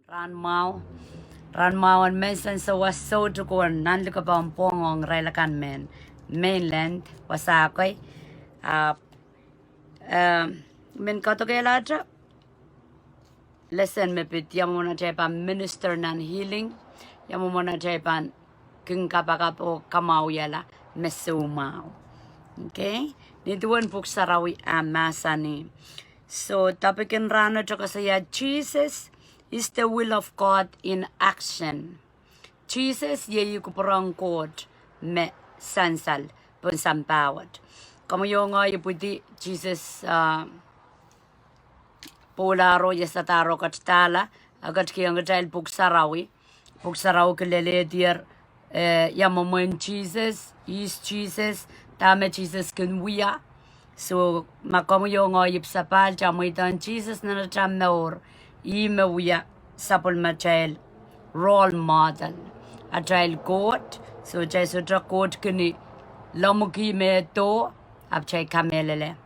ran mau and mensen so was so to go and nan look about pong relakan men mainland was a koi men kato kelatra lesson me pit yamona chepan minister nan healing yamona chepan king kapakap o kamau yala mesu mau okay ni tuan puk sarawi amasani so tapikin rana to kasaya Jesus is the will of God in action. Jesus ye kuperang kot me Sansal pun sampawat. Kamu yung iputi Jesus polaro yesataro katala agat kiyang gatal puksarawi kelele dier yamomen Jesus is Jesus tame Jesus kunwiya. So makamu yung ipsapal chamuitan Jesus na chamnaor ime wiya sapul ma child role model a child court so chai sutra court kini lamuki me to ab chai kamelele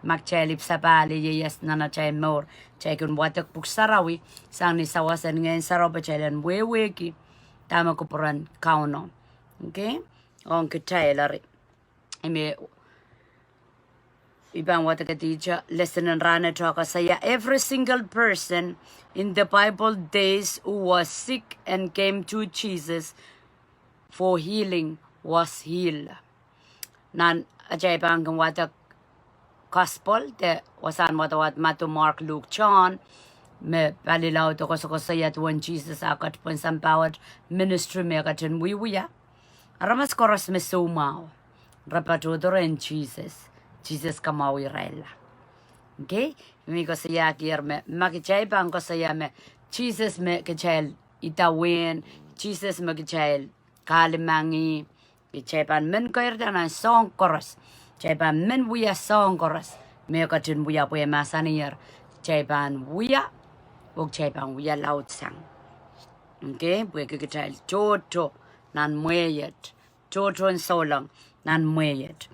mak child ipsapal yes nana chai more chai kun watak puksarawi sang ni sawasan ngayon saroba child weweki tama ko puran Kauno okay on kitailari ime Ibang what the teacher lesson and rana talk say every single person in the Bible days who was sick and came to Jesus for healing was healed. Nan ajay bang what the gospel the wasan what Mathew, Mark, Luke, John me palilaw to ko say when Jesus akat pun sampawat ministry me akatin wiya aramas koras me sumao rapatudor in Jesus kamau irela. Okay? Mi ko saya kier me makichay bang ko saya me Jesus me kachel itawin Jesus me kachel kalimangi kichay pan men ko irdan song chorus chay pan men wiya song chorus me ko tin wiya po masanier chay pan wiya ug chay pan wiya loud sang. Okay? Pwe kachel toto nan mweyet toto and so long nan mweyet.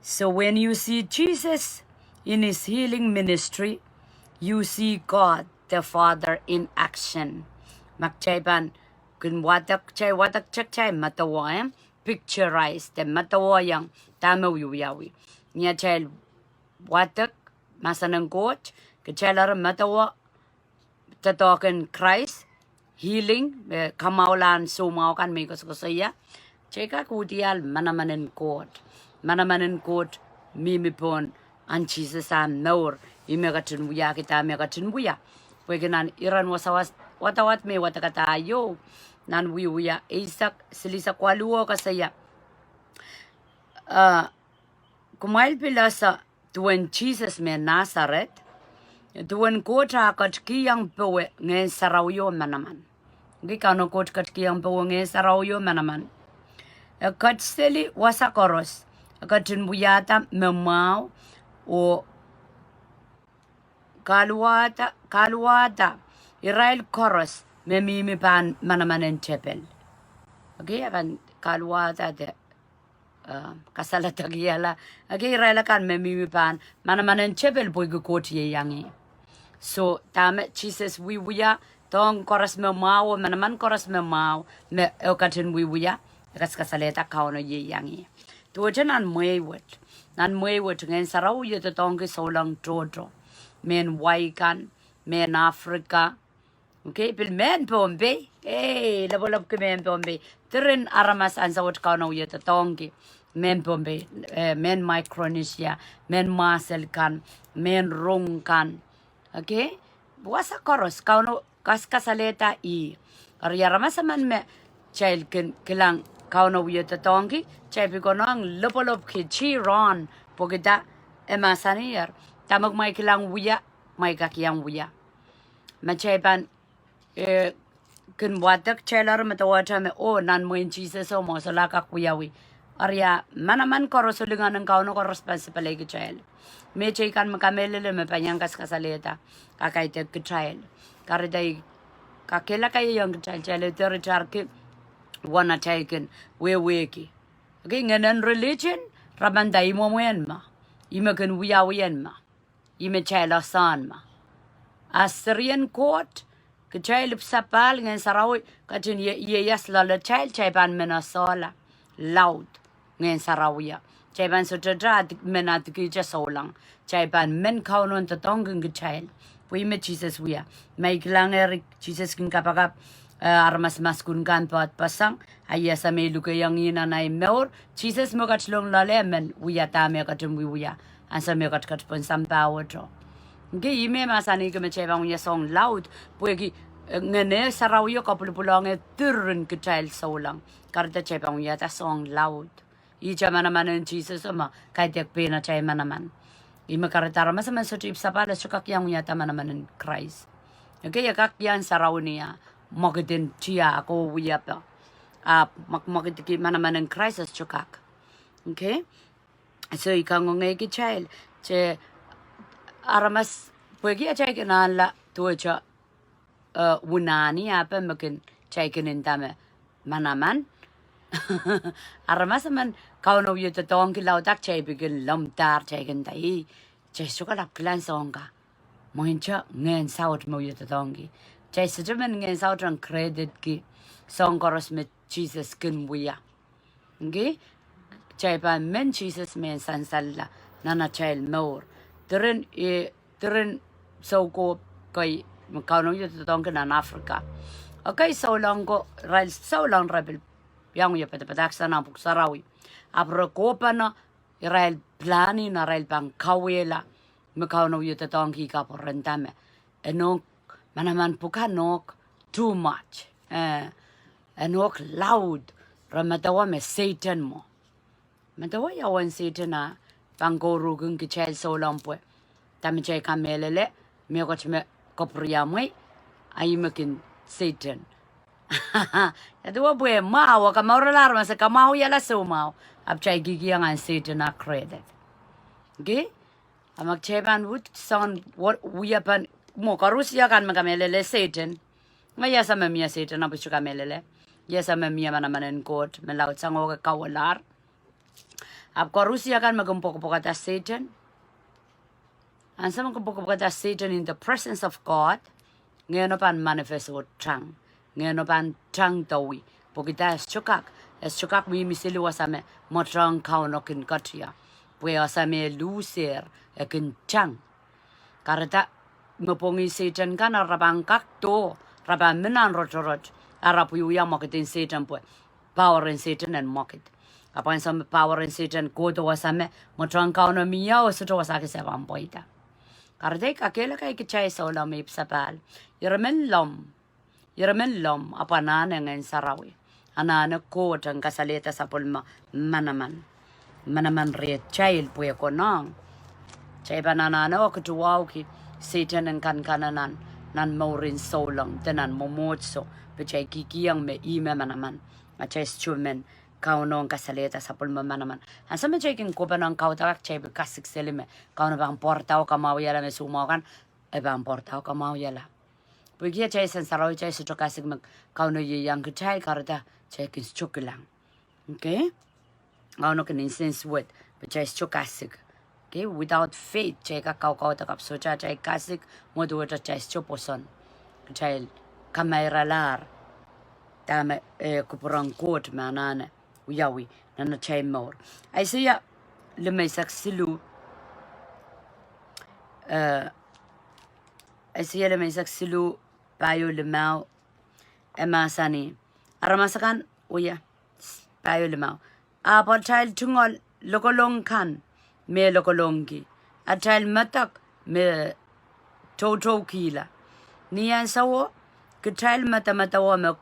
So when you see Jesus in his healing ministry, you see God the Father in action. Magchayban kun watak chay matawa picturize the matawa yang tamawiyawi. Nya chay watak masanang coach kachala matawa tatokan Christ healing kamaulan sumaw kan may kasaya. Cheka kutial manamanen court. Manamanen court mimi pon an Jesus am naur imagatin buya kita megatin buya wegenan iran wasawas watawat me watakata yo nan wiya Isaac silisa kwaluo kasaya kumail pilasa tuan Jesus me Nazareth tuan kota kat kiyang pewe ngen sarawyo manaman gikano kot kat kiyang pewe ngen sarawyo manaman kat seli wasakoros akatin buyata memau o kaluata Israel chorus memimi pan manamanen chapel okay akan kaluata de kasala tagiala okay Israel kan memimi pan manamanen chapel boy koti yangi so tame Jesus wiya tong chorus memau manaman chorus memau me akatin wiya kasaleta Kauno ye yangi Tuwajan an mwewet ngayon saraw yun tongki solang todo. Men waikan, men Africa. Okay, pil men Bombay. Hey, labolab ke men Bombay. Tirin aramas an sa wat Kauno yun tongki. Men Bombay, men Micronesia, men Marcel kan, men Rung kan. Okay? Buwasa koros, Kauno kasaleta i. Aramas man me child kilang Kauno wiyo tatongi, chay pikonong lopolop ki chi ron, pogita emasanier, tamag may kilang wiya, may kakiyang wiya. Machay pan, kun watak chaylar matawata me, nan mo in Jesus o mo, so lakak wiyawi. Arya, manaman korosulingan ng Kauno ko responsible ki chayl. Me chay kan makamelele me panyangkas kasaleta, kakaitek ki chayl. Kariday, kakila kayo yung chayl, territory ki, wana taken we weki okay nganan religion rabanda imo ma imagan wiya ma ime chala san ma Assyrian court ke child sapal ngen sarawi katin ye yes la le child chaiban mena sola loud ngen sarawiya chaiban so tra mena ki ja solang chaiban men kauno to tongen ke child we met Jesus we make langer Jesus kin kapakap armas maskun kan pat pasang ayasa me luke yang ina nai meur Jesus mo kat long la lemen we ta me katum we ya ansa me kat pon sam power to ge ime masani ke me chebang ya song loud puegi ngene sarawiyo kapulpulong turun ke child solang karta chebang ya ta song loud I jamana man Jesus ama kai tek pena chay manaman Ima karatara masaman sa trip sa pala sa kakyang yata manaman in Christ. Okay, kakyan sa raw niya. Makitin siya ako wiyapa. Makitiki manaman in Christ as chukak. Okay? So, ikang ngay ki child. Che, aramas, pwegi a chay kinala tuwa cha wunani apa makin chay kinintame manaman. Aramas man Kauno yu te tong ki lau tak chay bigin lam tar chay kin tai chay suka lap kilan song ka mohin cha ngen saut mo yu te tong ki chay sujaman ngen saut ang credit ki song koros me Jesus kin wiya okay chay pa men Jesus men Sansal la nana chay more Teren so ko kay Kauno yu te tong ki nan Africa okay so long rebel yang ya pada sana puk sarawi apro kopana Israel plani na Israel bang kawela mekauno yute tongki ka porentame enok manaman pukanok too much enok loud ramatawa me Satan mo matawa ya wan Satan na bangoro gung kichel so lampwe tamiche kamelele me ko chme kopriya moi ai mekin Satan ya dua bue mau ka mau lar masa ka mau ya la so mau ab chai gigi ang Satan na credit ge amak cheban wood son what we apan mo ka Rusia kan magamelele Satan ngaya sa memia Satan abu chuka melele ya sa memia mana manen court melaut sango ka kawalar ab ka Rusia kan magampok pokata Satan and some pokata Satan in the presence of God ngayon pan manifest o trang ngayon pan trang tawi pokita chukak mi misili wasame motrang Kauno kin katria pwe wasame lucer kin chang karata mepongi Satan kan rabang kakto rabang menan rotorot arapu ya marketing Satan pwe power in Satan and market upon some power in Satan go to wasame motrang Kauno miya o suto wasake se bamboita karate kakela kai kichai sola me sapal Yeramen lom apanan ngen sarawi anana ko tang kasaleta sa pulma manaman re child puya ko nang chay banana o kutuwaw ki Satan ang kanan nan maurin solang tenan momotso pechay kikiyang me ime manaman chay stumen Kauno ang kasaleta sa pulma manaman ansama chay kin ko banang kautak chay kasik selime Kauno bang portaw kamaw yala me sumaw kan bang portaw kamaw yala Pugia chay Sansal chay sa kasig mag Kauno yang kachay karata chay kin chukilang. Okay? Kauno kin instance with but chay kasig. Okay? Without faith chay kakao takap so chay kasig mo duwa chay chuposon. Chay kamay tama kupurang court manana uyawi nana chay more. Ay siya lumay saksilu ay siya lumay saksilu payo limau emasani aramasakan uya payo limau apa child tungol lokolong kan me lokolongki a child matak me toto kila niyan sawo ke child mata me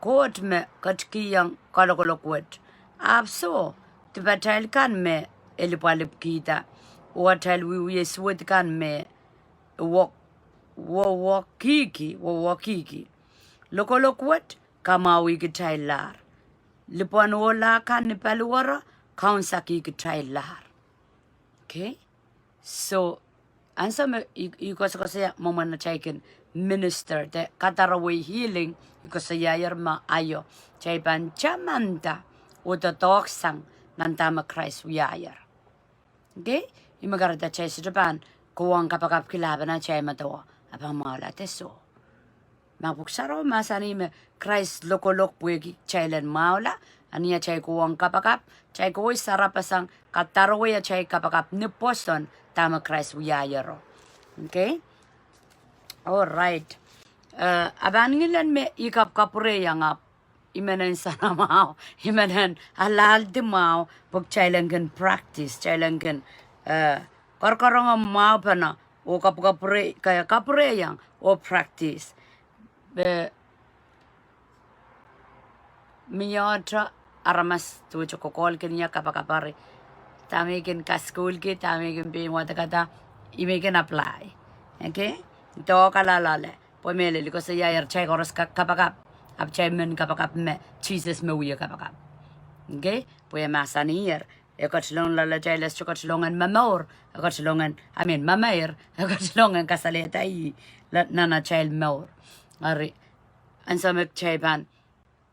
kot me katkiyang kalokolokwet apso tiba child kan me elipalip kita wa child we swet kan me walk wo kiki lokolokwet kamawi kitailar lipuan wola kan ni paluwara kaunsaki kitailar okay so ansa me ikosaya momana chaiken minister de kataraway healing ikosaya yerma ayo chaipan chamanta utotoksang nantama Christ wiyayar okay imagarata chay sa Japan kuwang kapakap kilaba na chay matawa abang maula teso Mabuksaro masanime Christ lokolok puegi chailen maula ania chai kuang kapakap chai koi sarapasang kataroya chai kapakap ni poston tama Christ wiyayaro. Okay? All right. Abangilan me ikap kapure yang up. Imenen sana mau, imenen halal di mau, pag chailangan practice, chailangan korkorong mau pa na o kapure kaya kapure yang o practice. Miyatra aramas tu chokokol kanya kapakapare. Tamikin ka school ki, tamikin pi mo kata, imikin apply. Okay? Ito kalalale. Pumili liko sa yayar chay koros kapakap. Ap chay men kapakap me, Jesus me uya kapakap. Okay? Puya masanir. Ekotslong lala chay les chokotslongan mamor. Ekotslongan, mamair. Ekotslongan kasaleta nana chay maor. Ari, ansamek chay pan.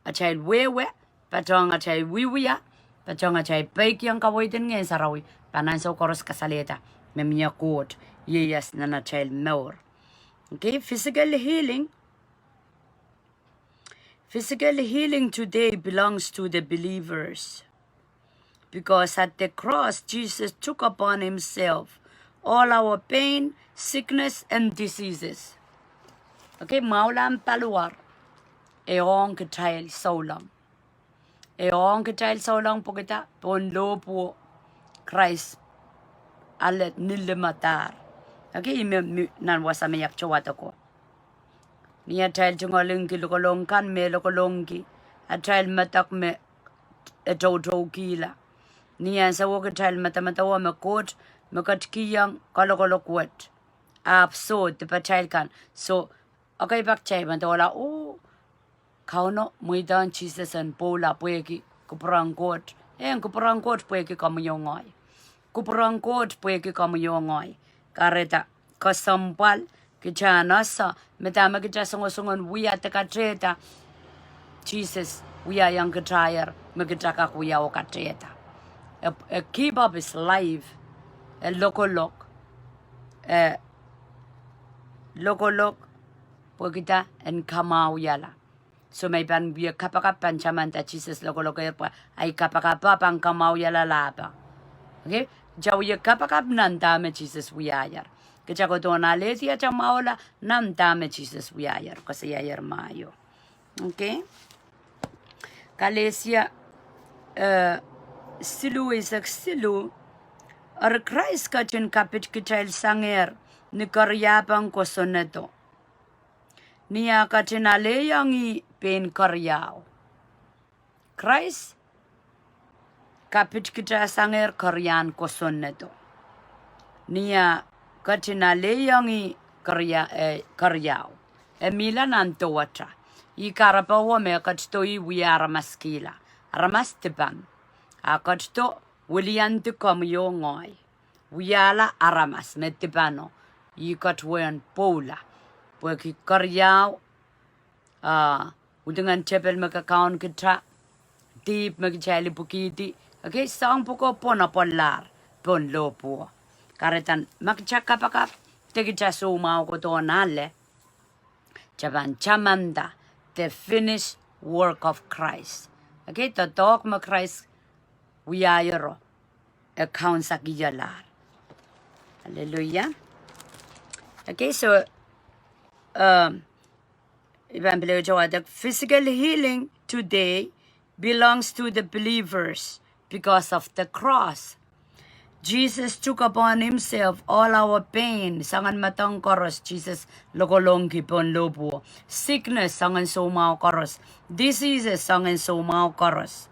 A chay wewe, patong a chay wiwiya, patong a chay bake yang kawitin ngayon sarawi, pananso koros kasaleta, memnya quote, yes nana chay maor. Okay, physical healing today belongs to the believers. Because at the cross, Jesus took upon himself all our pain, sickness, and diseases. Okay, maulam paluar. Eong ketail saulang. Eong ketail saulang po kita, ponlo po Christ alet nilematar. Okay, nan wasa mayak chawat ako. Niya tail chungaling ki lokolong kan me lokolong ki. At tail matak me etoto kila. Niya sa waka tail matamatawa me kot me katkiyang kalokolokwet. Absurd the tail kan. So okay back chay mantawala Kauno muidan Jesus and pola pueki kuprangkot. Kuprangkot pueki kamuyongoy. Kuprangkot pueki kamuyongoy. Kareta kasampal kijanasa metama kijasongosungon wiya tekatreta. Jesus wiya yang ketayar megitaka wiya okatreta. A keep up his life. A lokolok. Lokolok puekita and kamau yala. So may pan biya kapakapan chamanta Jesus lokoloko pa ay kapakapa pang kamau yala laba. Okay? Jawiya kapakap nantame Jesus wiyayar. Kachako to na lesia chamaola nantame Jesus wiyayar. Kasi yayar mayo. Okay? Kalesia silu isak silu ar Christ kachin kapit kichail sanger ni karyapang kosoneto. Niya katinale yangi pen karyao. Christ kapit kita sanger karyan kosoneto. Niya katinale yangi karyao. Emila nanto watra. I karapawa me katito I wiyara maskila. Aramastipan. Akatito William to come yongoy. Wiyala aramas metipano. I katwen pola. Pueki karyao, udungan chepel makakaon kita, deep magchali pukiti, okay, sang puko pona polar, pon lopo. Karetan magchakapakap, tegicha sumao ko to nale, chaban chamanda, the finished work of Christ. Okay, to talk ma Christ, wiyayaro, account sa giyalar. Hallelujah. Okay, so, physical healing today belongs to the believers because of the cross. Jesus took upon himself all our pain. Sangan matang koros, Jesus lokolong kipon lopo. Sickness, sangan somao koros. Diseases, sangan somao koros.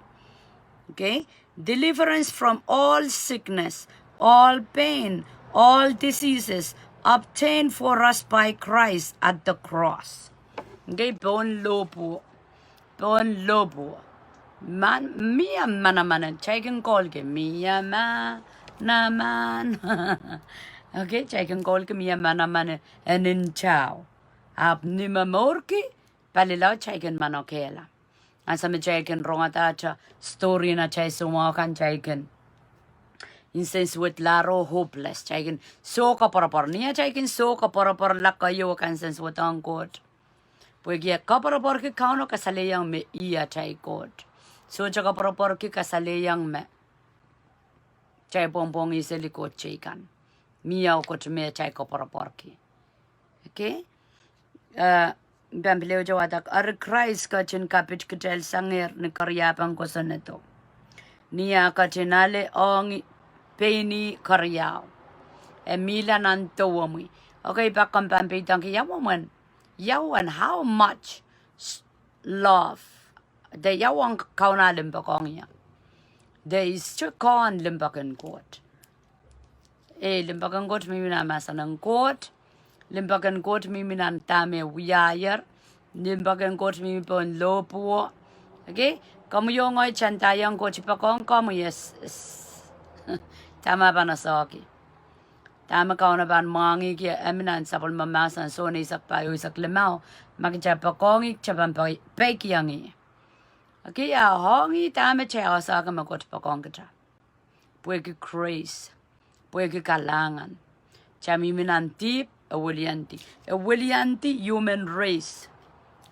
Okay? Deliverance from all sickness, all pain, all diseases, obtained for us by Christ at the cross. Okay, bon lopo. Mia mana chicken call ke mia naman. Okay, chicken call ke mia mana and in chow. Ab nima morki palilaw chicken manokela. Asa me chicken rongata story na chay sumakan chicken. Instance with laro hopeless chicken so ka parapar niya chicken so ka parapar lakayo kan sense with angkot Porque kapor ki kauno kasaleyang me iya chai God. So cha kapor ki kasaleyang me chai pompong iseli ko chikan. Miao ko me chai kapor ki. Okay? Bambileo jawadak ar Christ ka chin kapit kitel sanger ni karyapang ko soneto. Nia ka chinale ong peni karyao. Emila nantowomi. Okay, bakam pampitang ki yawaman. Yawan how much love the yawan kauna limbakongya. There is chukon limbakan court. Limbakan court mimina masanang court. Limbakan court miminan tame wiyayar. Limbakan court mimipon lopo. Okay? Kamu yung ay chantayang court pakong kamu yes. Tama ba na soki? Tama kauna ban mangi ki eminan sapol mamasan so ni sak payo sak lemao makija pakongi chaban pekiangi. Okay, hongi tama chao sa ka makot pakong kita. Pueki grace, pueki kalangan. Chami minanti a Willianti human race.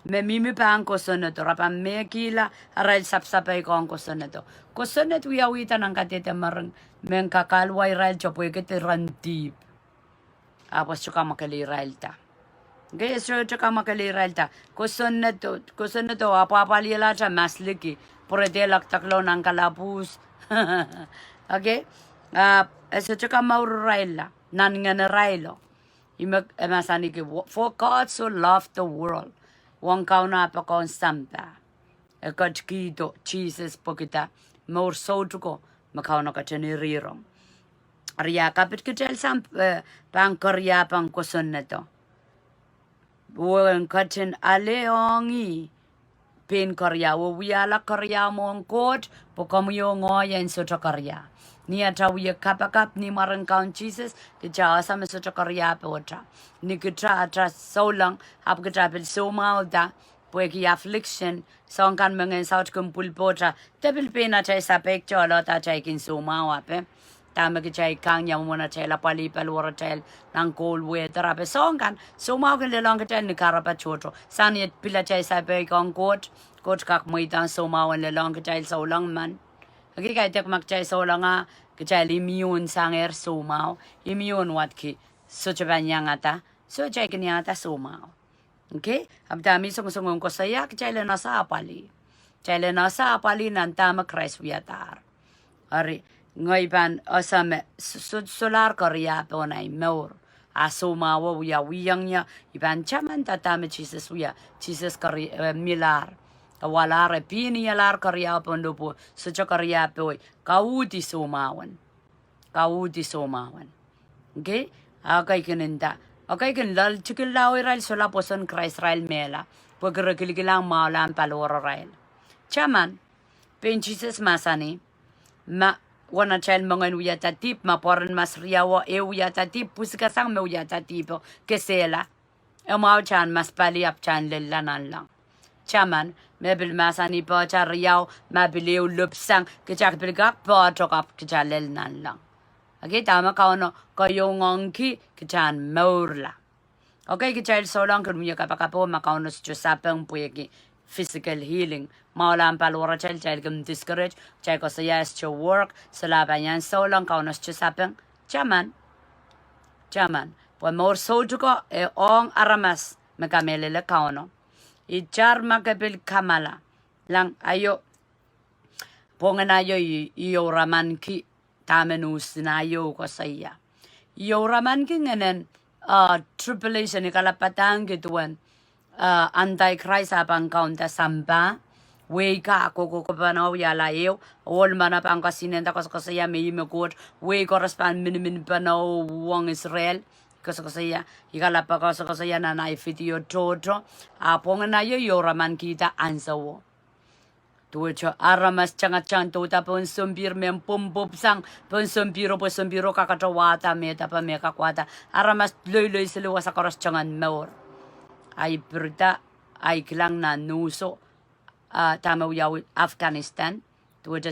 Me mimi pang ko soneto rapan me kila aral sapsapay ko ang ko soneto. Ko sonet wiyawita ng katete marang men kakalway rail chopoy kete rantip. Apos chuka makali rail ta. Gaya so chuka makali rail ta. Ko soneto apapalila cha masliki. Purete laktaklo ng kalapus. Okay? So chuka maur rail la. Nan nga na railo. Masani ki for God so loved the world. Wang kauna pa kon samta. Kat kito Jesus pokita more so tuko makauna ka chanirirong. Arya kapit kitel sam pang karya pang kusun neto. Buwan kachen aleongi pen karya wo wiyala karya mo ang kot pokamu yo ngoyen so karya. Nia tawiya kapakap ni marang kaun Jesus kicha asam so karya pota. Ni kitra atra so lang hap kitra pel so malda pueki affliction song kan mengen saut kumpul pota tepil pena chai sa pek cholo ta chai kin so mawape. Tama ki chai kang yang mona chai la pali pelwara chai nang cold weather ape song kan so mau kan le long ka ni karapa choto sani pila chai sa pek on court kak muitan so mau le long ka chai so lang man. Okay, kaya tek magchay so lang nga, kaya immune sanger sumaw, immune wat ki, so chaban yang ata, so chay kanya ata sumaw. Okay, abdami sung ko saya, kaya le nasa apali. Chay le nasa apali nan tama Christ wiyatar. Ari, ngayban asame, solar karya po na imor. Asumawa wiyang niya, iban chaman tatame Jesus karya milar. Walare pini yalar karya pondo po sucha karya po kauti sumawan okay akay kinenda okay kin lal chikin lawi rail sola poson Christ rail mela pagrekilang malan palora rail chaman pen Jesus masani ma wana child mga uyata tip ma poran mas riyawa uyata tip pusikasang me uyata tipo kesela emao chan mas pali ap chan lellanan lang chaman mebil masani po chariyaw mabiliw lupsang kachak bilgak po chokap kachalel nan lang. Okay, tama kauno kayo ngongki kachan maurla. Okay, kachal so lang kumuya kapakapo makauno sa sapang puyaki physical healing. Maulang palora chal kum discourage chay ko sa yes to work salaban yan so lang kauno sa sapang chaman. Po more so tuko ong aramas makamelele kauno. Ichar makapil kamala lang ayo pongan ayo iyo raman ki tamenus na ayo ko saya iyo raman ki ngenen tribulation ikalapatan gituan anti-Christ apang kaunta samba we ka ako ko panaw yala iyo all mana pang kasinenta ko saya may imekot we correspond min panaw wang Israel kasaya ikalapa kasaya na naifitio toto apong na yo raman kita ansawo tuwa aramas chang tota pon sumpir mem pum sang pon sumpiro kakatawata meta pa me kakwata aramas loy silo sa koras changan maor ay perda ay klang na nuso tama yaw Afghanistan tuwa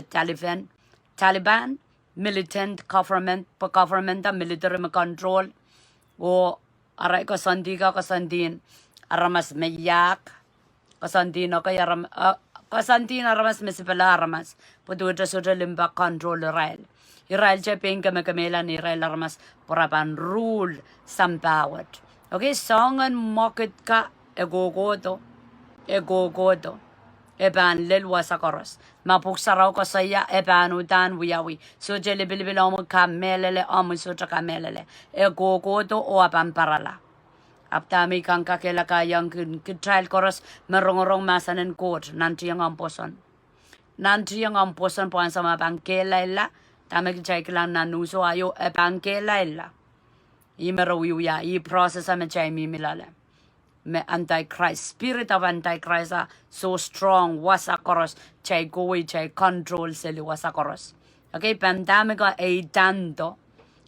Taliban militant government military control o aray ko sandin aramas mayak Kasantino kayaram kasantina ramas mesipala ramas pututa sutra limba control Israel. Israel che penka mekamela ni Israel ramas porapan rule sampawat. Okay, song and market ka egogoto eban lelwa sakoros mapuksaraw ko saya eban udan wiyawi so jele bilibila mo kamelele amu sutra kamelele egogoto o aban parala. Aptami kang kakela kayang trial koros merongorong masanen court nanti yang amposon po ang sama bangkela illa tame kichay kilang nanuso ayo bangkela illa imerawiw ya I process ame chay mimilale me antichrist spirit of antichrist so strong wasa koros chay goy chay control seli wasa koros okay pandami ka tanto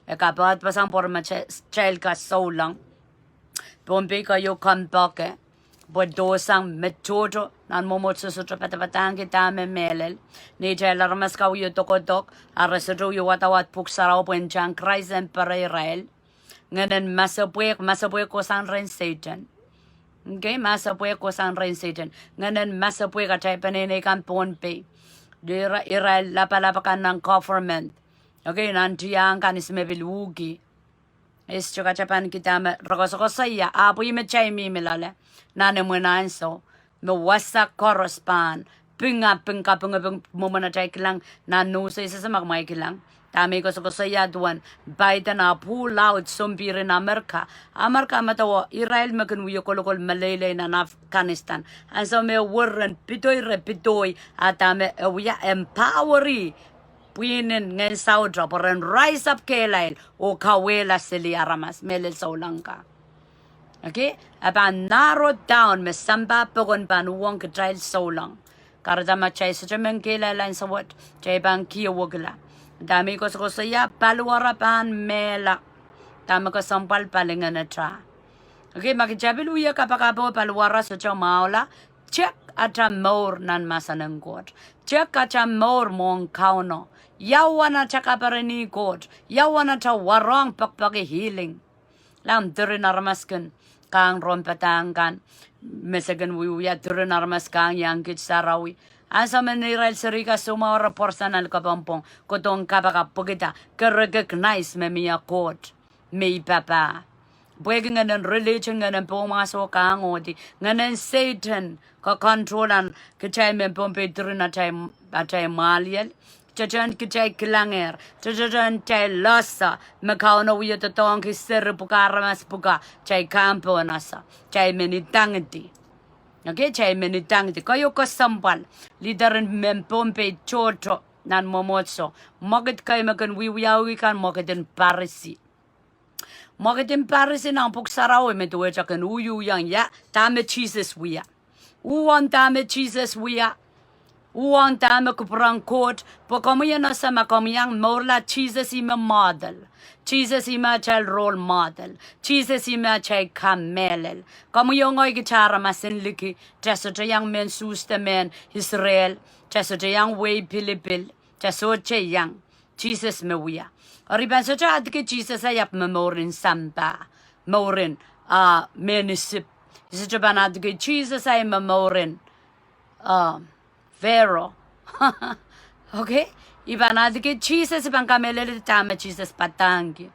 kapat pasang porma chay ka so lang Bombay kayo kampake bodosang metodo nan momotso sutra patapatangi tame melel ni jailar mas kaw yo tokodok arasado yo watawat puksaraw penjang Christ Emperor Israel nganen masapwe ko sang ren Satan okay masapwe ko sang ren Satan nganen masapwe ka chay panene kan Bombay dira Israel lapalapakan ng government okay nantiyang kanis mebilugi is chuka chapan kitame rokosoko saya apo ime chay mi milale nane mwenan so me wasa correspond pinga momana chay kilang nanu sa isa sa magmay kilang tami ko saya duwan Biden na pull out sumbiri na Amerika matawa Israel makin wiyo kolokol malele na Afghanistan and so me warren pitoy atame wiya empoweri Puinin ngayon saudra poren rise up kelail o kawela sili aramas melel saulangka. Okay? Apan narrow down me samba pogon panuwang katrail saulang. Karadama chay sa jaman kelailan sa wat chay bang kiyawagla. Dami ko sa saya paluara pan mela. Tama ko sampal palingan na tra. Okay, makijabiluya kapakapo paluara sa maula. Check ata more nan masanang God. Check ata more mong kauno. Yawana chakaparani God. Yawana ta warang pakpaki healing. Lam durin armaskan kang rompatangan. Mesagan wiya durin armaskan yang kit sarawi. Asa menirail serika sumawara porsanal kapampong. Kotong kapakapagita. Ka-recognize me miya God. May papa. Pwede nga ng religion nga ng pumasok ang odi. Nga ng Satan ka-controlan kachay men pumpitrin at chay maliel. Chajan kachay kilanger. Chajan chay lasa. Kauno wiyo totong kisir pukaramas puka. Chay kampo nasa. Chay menitangiti. Okay, chay menitangiti. Kayo kasampal. Lidaran men pumpi chocho nan momotso. Magit kayo magan wiwiyawi kan magitin parisi. Magatin Parisin ang puksaraw me tuwe chakan uyu yang ya tame Jesus wiya. Uwan tame Jesus wiya. Uwan tame kuprang court. Pokamuya na sa makamiyang morla Jesus ima model. Jesus ima chal role model. Jesus ima chay kamelel. Kamuya ngoy gichara masin liki. Chaso chayang men susta men Israel. Chaso chayang way pilipil. Chaso chayang Jesus me wiya. Oriban so cha adke Jesus ayap memorin samba morin menisip is cha ban adke Jesus ay memorin Vero okay iban adke Jesus ban kamelele tama Jesus patangi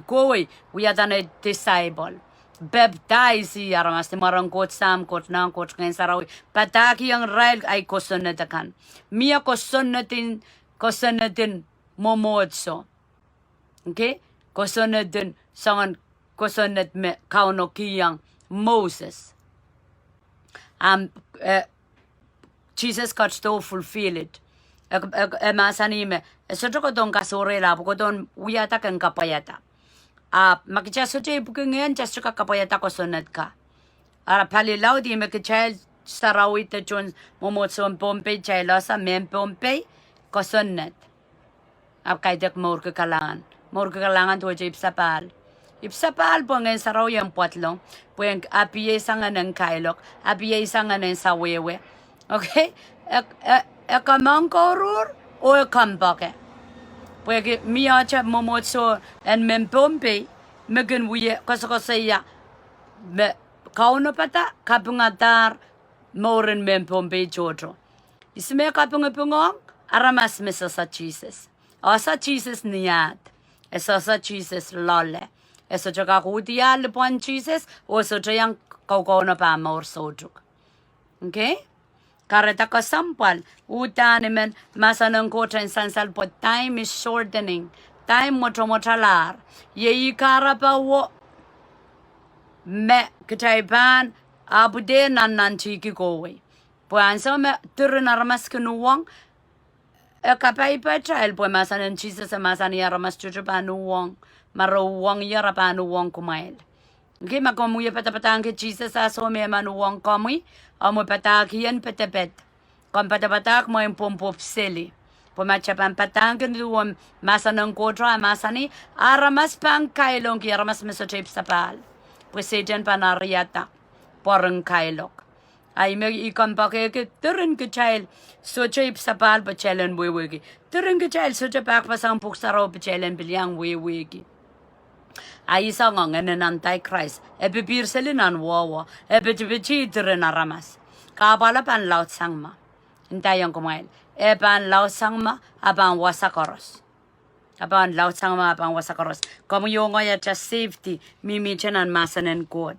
koi we are done a disciple baptize aramas marang kot sam kot nang kot ngayon sarawi pataki yang rail ay kosonatakan mia kosonatin momotso. Okay? Kosonat din sangan kosonat me Kauno kiyang Moses. Jesus got to fulfill it. Masanime. Soto ko don kasorela ko don uyata kang kapayata. Makichay soche bukingan just ka kapayata kosonat ka. Ara palilaw di makichay sarawit chon momotso Pompey chay lasa men Pompey kosonat. Kaidak more kakalangan tuwa jay ipsapal po ngayon sa raw yung potlong po yung apiye sa nga ng kailok apiye sa nga ng sawewe okay kamang korur o kambake po yung miyacha momotso and men Pompey megan wiye kasakasaya Kauno pata kapungatar moren mempombe jojo. Isme kapungapungong aramas misasa Jesus. Asa Jesus niyat. Esasa Jesus lole. Eso chaka kutia lepon Jesus. Oso chayang kaukono pa maur sojuk. Okay? Kareta ka sampal. Utanimen masanang kota in Sansal po time is shortening. Time motomotalar. Ye ikara pa wo. Me kitaipan abude nan chiki kowe. Puansa me turun aramas kinuwang. Kapay pa child po masanan Jesus masani aramas chuchupanuwang. Maruwang yarapanuwang kumail. Okay, makomuya patapatang ke Jesus aso me manuwang kamui. Amo patakian petepet. Kom patapatak mo yung pompop sili. Pumachapan patang kinuwang masanang kotra masani. Aramas pang kailong ki aramas mesochip sapal. Presiden panariata porang kailok. Ay me ikam pakeke turun ke child so chip sapal pa chelen wewegi. Turun ke child so chapak pasang puksaro pa chelen bilyang wewegi. Ay isa nga ng Antichrist. Ebe pirselinan wawa. Ebe tibichi turun aramas. Kabala pan laut sangma. Intayang kumail. Eban laut sangma abang wasakaros. Abang laut sangma abang wasakaros. Kamu yung nga just safety. Mimi chanan masanan God.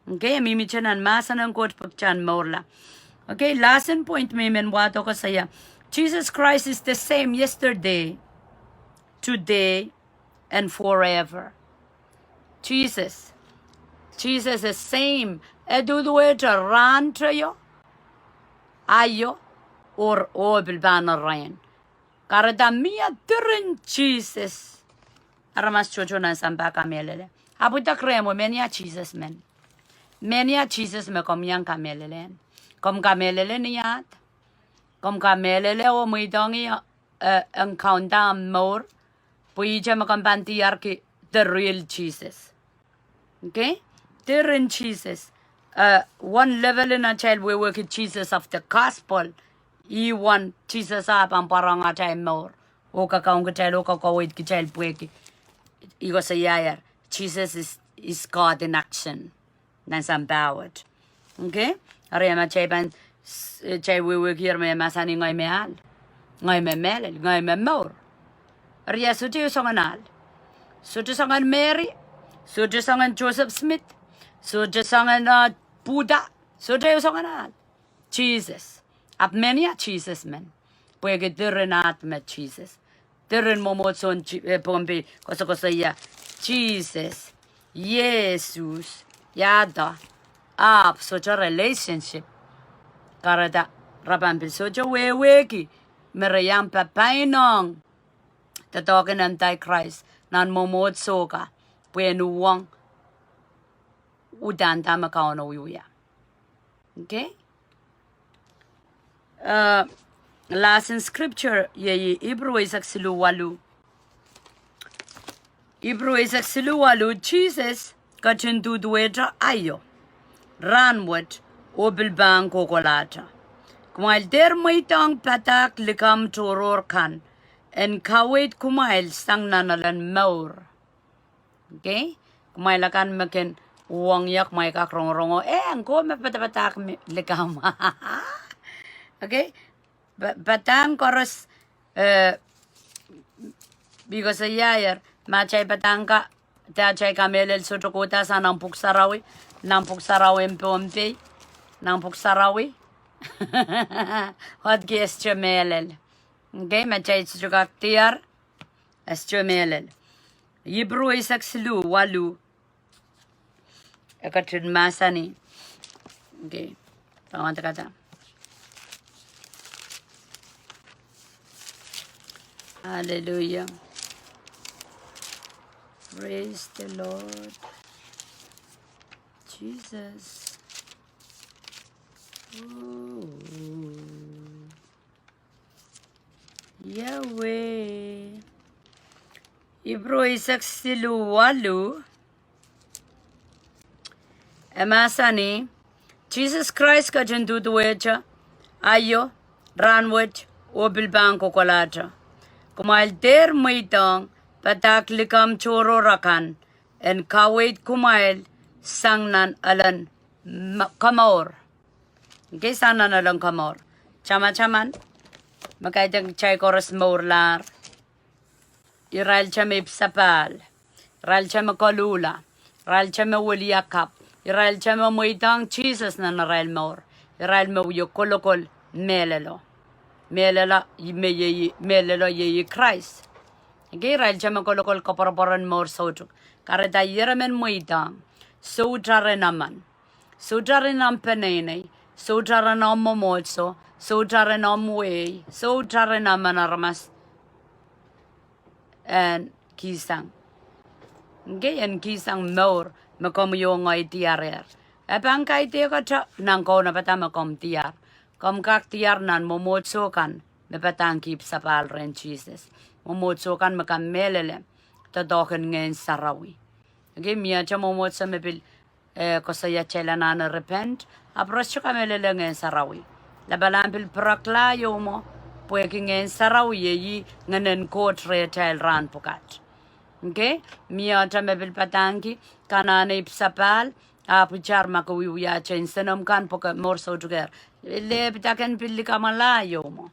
Okay, mimi chanan masanan God pagchan morla. Okay, last point mimin wato ko saya. Jesus Christ is the same yesterday, today, and forever. Jesus is same. Edudueta rantrayo, ayo, or bilbana rayan. Karada mia durin Jesus. Aramas chocho na samba kamelele. Abuta kremo menia Jesus men. Menia Jesus me kom yang kamelele. Kom kamelele niyat. Kom kamelele o muidongi ang countdown more. Puija me kom bantiarki the real Jesus. Okay? The real Jesus. One level in a child we work with Jesus of the gospel. Iwan Jesus up ang parang atay more. O kakaong child o kakawit ki child puweki. Igo sa yayar. Jesus is God in action. Nansang bawat. Okay? Ari ama chay pan chay we work here may masani ngay meal. Ngay me melel, ngay me more. Ari suti usanganal. Suti sangan Mary. Suti sangan Joseph Smith. Suti sangan Buddha. Suti usanganal. Jesus. Ap menia Jesus men. Puwede dirin at met Jesus. Dirin mo mo son pompe kosa ya. Jesus. Jesus. Yada. Ap such a relationship. Karada rabampil such a weki. Merayang papainong. Tatokin Antichrist. Nan mo mo soka. Puenuwang. Udan tama Kauno yuya. Okay? Last in scripture, ye Hebrew is walu. Hebrew is walu. Jesus kachin dudueta ayo. Ranwat obilbang kokolata. Kumail der maitang patak likam toror kan. En kawit kumail sang nanalan maur. Okay? Kumail akan makin uang yak may kakrong-rongo. Angko mapatapatak likam. Okay? Batang koros because a yayer machay batangka tachay kamelel sotokota sa nampuk sarawi mpompe nampuk sarawi what guess melel. Okay, machay sotokak tiar melel. Hebrew isakslu walu ekatrin masani. Okay, tawanta kata. Hallelujah. Praise the Lord. Jesus. Oh. Yahweh. Ibro isak siluwalu. Emasani. Jesus Christ ka jenduduwecha. Ayo. Ranwech. Obilbang kokolata. Kumail der maitang pataklikam choro rakan en kawait kumail sangnan alan kamor. Okay, sana na lang kamor. Chama-chaman. Makaitang chay koras maurlar. Iral chame sapal. Iral chame kolula. Iral chame wuliakap. Iral chame muitang Jesus na naral maur. Iral mo yo kolokol melelo. Melelo ye Christ. Okay, iral chame kolokol kaparaparan maur sotuk. Kareta yeramen muitang. Sudare naman. Sudare nam penene. Sudare nam momolso. Sudare nam way. Sudare naman aramas. And kisang. Okay, and kisang maur. Makom yung ngay tiarer. Epang kay tiya ka cha. Nang ko na pata makom tiar. Kom kak tiar nan momolso kan. Mepatang kip sa palren Jesus. Momolso kan makam melele. Tadokin ngayon sarawi. Okay, mia cha momolso mepil. Kosaya chela nana repent. Aprosyo ka melele ngayon sarawi. Labalampil prakla yo mo. Pwede ngayon sarawi yi ngayon ko tre tel ran pukat. Okay? Mia cha mepil patangi. Kanana ipsapal. Puchar makawiwya chen senam kan pukat morso tuger. Le pitakan pili ka malayo mo.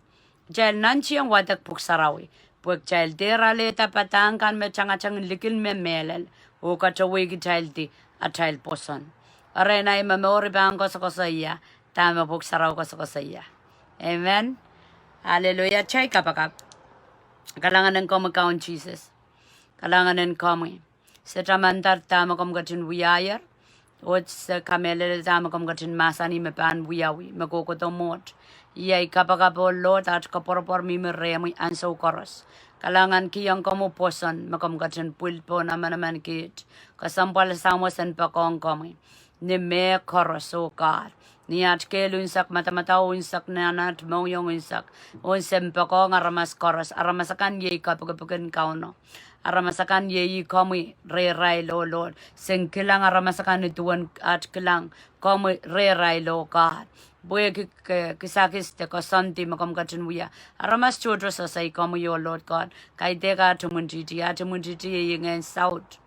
Chel nanchi ang watak puk sarawi. Pwede chel tera leta patangkan me changachang likil me melel. O kachawigi chel ti. At child poson. Arena ay mamori bang ko sa iya. Tama puk saraw ko sa iya. Amen. Hallelujah. Chay kapakap. Kalanganan ko magkaon Jesus. Kalanganan ko mo. Sa tamantar tama kom gatin wiyayar. O sa kamelele tama kom gatin masani me pan wiyawi. Magkukutomot. Iyay kapakapo Lord at kaporpor mi meremi anso koros. Kalangan kiyang kamu poson, makam gajan pulpo naman kit. Kasampal samosan pakong kami. Ni me koroso God. Ni at kelunsak mata unsak nanat moyong unsak. Unsem pakong aramas koros. Aramasakan ye kapagan kauno. Aramasakan ye kami re lo Lord. Sing kilang aramasakan ituan at kilang kami re lo God. Boy kisakis te kasanti makam kachin wiya. Aramas chodro sa say komo yo Lord God. Kay teka tumuntiti ye ngayon south.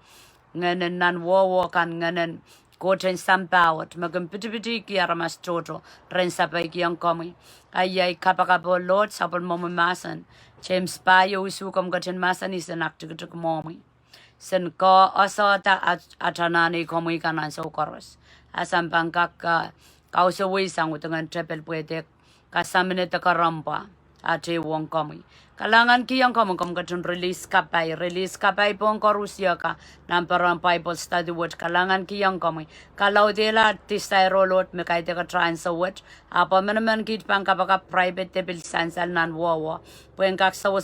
Ngayon nan wo kan ngayon koten sampawat. Magam piti ki aramas chodro. Ren sapay kiyang komi. Ayay kapakapo Lord sapol mo masan. James payo usukam kachin masan isa naktikitik momi. Sen ko asata atanani komi kanan so koros. Asam pangkak kausa wisang utangan trepel pwede kasamin ito karampa ate wong kami. Kalangan kiyang kamo katun release kapay po ang korusya ka ng parang Bible study word. Kalangan kiyang kami. Kalau dela tisay rolot me kay teka transa word. Apa manaman kit pang kapaka private table Sansal nan wawa. Pweng kak sawa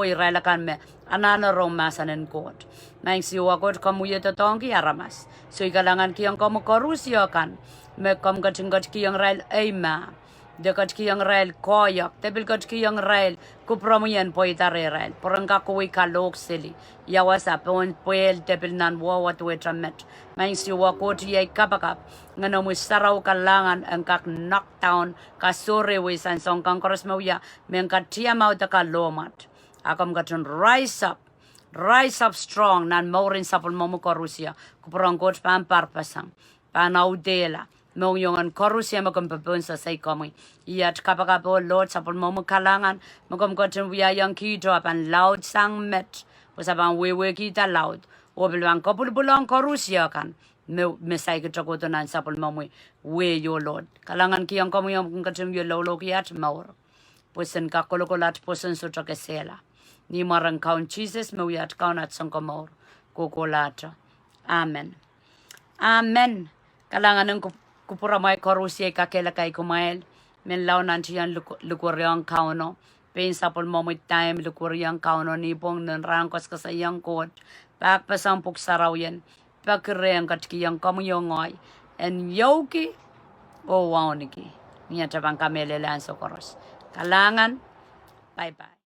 iralakan me anana romasan en court. Maing siwa kot kamu yeto tongki aramas. So kalangan kiyang kamo korusya kan. Me kom kating kiyang rail ayma. De kiyang rail koyak. Tebil kiyang rail kupromuyan po itare rail. Porang kakuwi kalok sili. Yawasa pon poel tebil nan wawa tuwe tramet. Maing siwa kot yay kapakap. Ngano mo saraw kalangan ang kak knockdown kasore wisan song kang koros mawya. Men katia mau ta kalomat. Akam katun rise up. Rise up strong nan maurin sapul momo korusya. Kuprong kot pamparpasang. Panaudela. Mong korusya magam babun sa say kami. Iyat kapakapo Lord sapul momo kalangan. Magam katun wiyayang kito apan loud sang met. Usapang wewe kita loud. Obilwang kopulbulang korusya kan. Mesay kitakotonan sapul momo. We yo Lord. Kalangan kiyang kami yung katun yung lolo kiyat maur. Pusen kakolokolat pusen sutra kesela. Ni marang kaun Jesus mawiyat kaun at sang kamor. Kukulata. Amen. Amen. Kalangan ng kupuramay korusya kakela kay kumail. Menlaw nanti yan lukuryang kauno. Pain sapol momit time lukuryang kauno nipong nanrangkos kasayang kot. Pakpasampuk saraw yan. Pakireyang katkiyang kamuyongoy. En yoki o wawniki. Niya tabang kamelelan sa koros. Kalangan. Bye-bye.